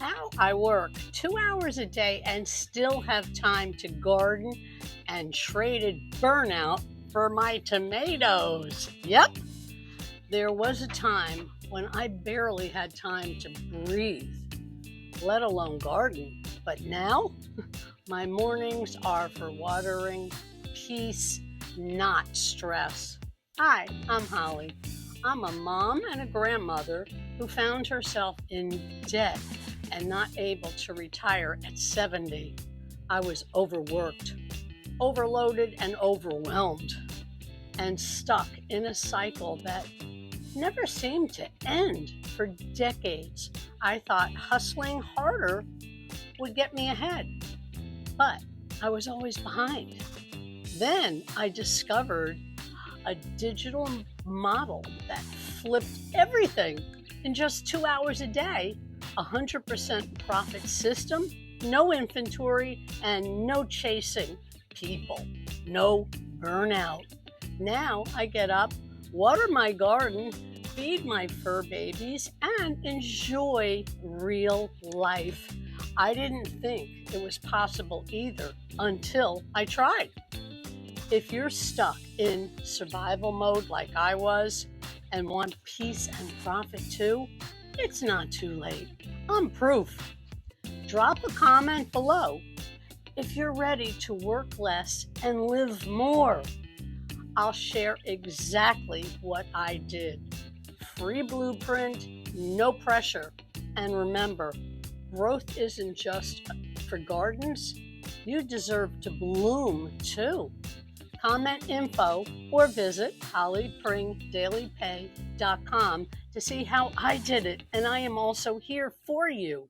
How I work 2 hours a day and still have time to garden and traded burnout for my tomatoes. Yep, there was a time when I barely had time to breathe, let alone garden. But now, my mornings are for watering, peace, not stress. Hi, I'm Holly. I'm a mom and a grandmother who found herself in debt and not able to retire at 70. I was overworked, overloaded, and overwhelmed, and stuck in a cycle that never seemed to end. For decades, I thought hustling harder would get me ahead, but I was always behind. Then I discovered a digital model that flipped everything in just 2 hours a day, 100% profit system, no inventory, and no chasing people, no burnout. Now I get up, water my garden, feed my fur babies, and enjoy real life. I didn't think it was possible either until I tried. If you're stuck in survival mode like I was and want peace and profit too, it's not too late. I'm proof. Drop a comment below if you're ready to work less and live more. I'll share exactly what I did. Free blueprint, no pressure. And remember, growth isn't just for gardens. You deserve to bloom too. Comment info or visit hollypringdailypay.com to see how I did it, and I am also here for you.